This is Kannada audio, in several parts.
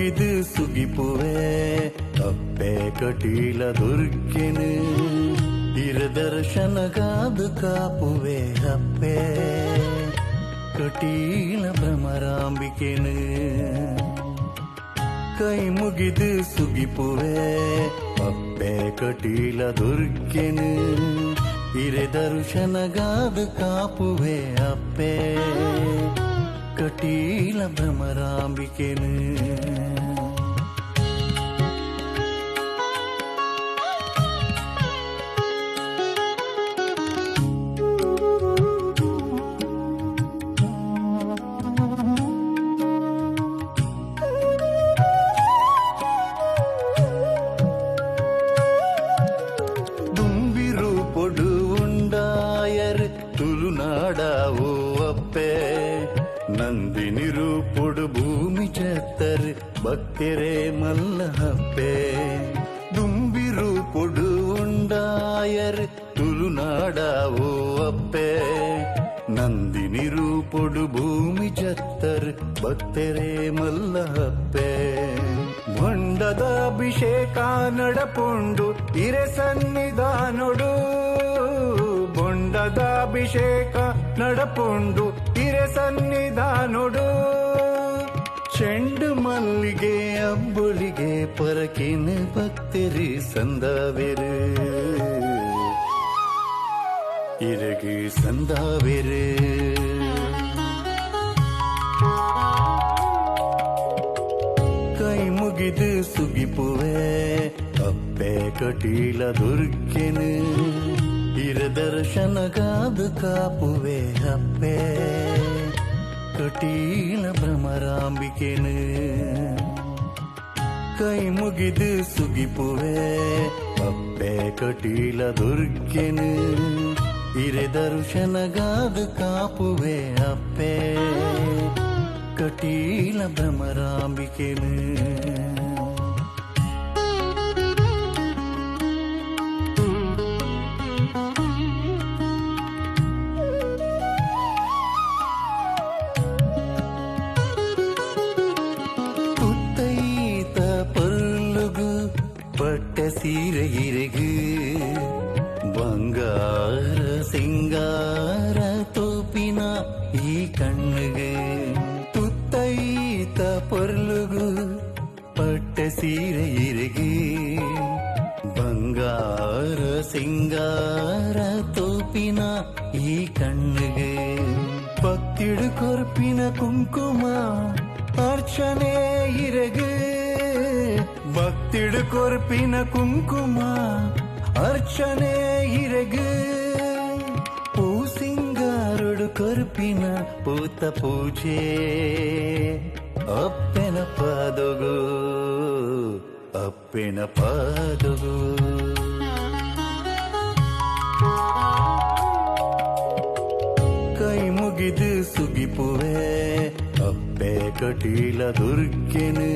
ಮುಗಿದು ಸುಗಿಪುವೆ ಅಪ್ಪೆ ಕಟೀಲ ದುರ್ಗೆನು ಇರದರ್ಶನಗಾದ ಕಾಪುವೆ ಅಪ್ಪೆ ಕಟೀಲ ಭ್ರಮರಾಂಬಿಕೆನು ಕೈ ಮುಗಿದು ಸುಗಿಪುವೆ ಅಪ್ಪೆ ಕಟೀಲ ದುರ್ಗೆನು ಇರದರ್ಶನಗಾದ ಕಾಪುವೆ ಅಪ್ಪೆ ಕಟೀಲ ಭ್ರಮರಾಂಬಿಕೆನು ದುಂಬಿರು ಪೊಡು ಉಂಡಾಯರ್ ತುಳುನಾಡಾವೋ ಅಪ್ಪೆ ನಂದಿನಿರು ಪೊಡು ಭೂಮಿ ಚತ್ತರ್ ಭಕ್ತರೆ ಮಲ್ಲ ಹಪ್ಪೆ ದುಂಬಿರು ಪೊಡು ಉಂಡಾಯರ್ ತುಳುನಾಡಾವೋ ಅಪ್ಪೆ ನಂದಿನಿರು ಪೊಡು ಭೂಮಿ ಚತ್ತರ್ ಭಕ್ತರೆ ಮಲ್ಲ ಹಪ್ಪೆ ಮೊಂಡದ ಅಭಿಷೇಕ ನಡಪುಂಡು ಹಿರೆ ಸನ್ನಿಧಾನೊಡು ಬೊಂಡದ ಅಭಿಷೇಕ ನಡಪುಂಡು ಹಿರೆ ಸನ್ನಿಧಾನೊಡು ಚೆಂಡು ಮಲ್ಲಿಗೆ ಅಬ್ಬುಳಿಗೆ ಪರಕಿನ ಭಕ್ತರಿ ಸಂದವೆರು ಇರಗಿ ಸಂದವೆರು ಕೈ ಮುಗಿದು ಸುಗಿಪುವೆ ಅಪ್ಪೆ ಕಟೀಲ ದುರ್ಗೆನು ಇರದರ್ಶನಗಾದ ಕಾಪುವೆ ಅಪ್ಪೆ ಕಟೀಲ ಭ್ರಮರಾಂಬಿಕೆನು ಕೈ ಮುಗಿದು ಸುಗಿಪುವೆ ಅಪ್ಪೆ ಕಟೀಲ ದುರ್ಗೆನು ಇರದರ್ಶನಗಾದ ಕಾಪುವೆ ಅಪ್ಪೆ ಕಟೀಲ ಭ್ರಮರಾಂಬಿಕೆನು ಪುತ್ತೈತ ಪೊರ್ಲುಗು ಪಟ್ಟ ಸೀರೆ ಇರೆಗು ಬಂಗಾರ ಸಿಂಗಾರ ತೋಪಿನ ಈ ಕಣ್ಣುಗೆ ತುತ್ತೈತ ಪೊರ್ಲುಗು ಪಟ್ಟ ಸೀರೆ ಇರೆಗೆ ಬಂಗಾರ ಸಿಂಗಾರ ತೋಪಿನ ಈ ಕಣ್ಣುಗೆ ಭಕ್ತಿಡು ಕೊರ್ಪಿನ ಕುಂಕುಮ ಅರ್ಚನೆ ಇರೆಗೆ ಭಕ್ತಿಡು ಕೊರ್ಪಿನ ಕುಂಕುಮ ಅರ್ಚನೆ ಇರೆಗೆ ಪೂ ಸಿಂಗಾರುಡು ಕೊರ್ಪಿನ ಪೂತ ಪೂಜೆ ಅಪ್ಪೆನ ಪಾದಗು ಅಪ್ಪೆನ ಪಾದಗು ಕೈ ಮುಗಿದು ಸುಗಿಪುವೆ ಅಪ್ಪೆ ಕಟೀಲ ದುರ್ಗೆನು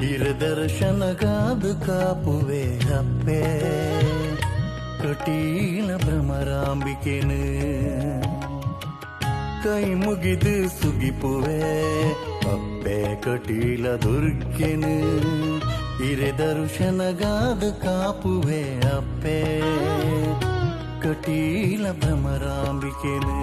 ಇರದರ್ಶನಗಾದ ಕಾಪುವೆ ಅಪ್ಪೆ ಕಟೀಲ ಭ್ರಮರಾಂಬಿಕೆನು ಕೈ ಮುಗಿದು ಸುಗಿಪುವೆ ಅಪ್ಪೆ ಕಟೀಲ ದುರ್ಗೆನು ಇರದರ್ಶನಗಾದ ಕಾಪುವೆ ಅಪ್ಪೆ ಕಟೀಲ ಭ್ರಮರಾಂಬಿಕೆನು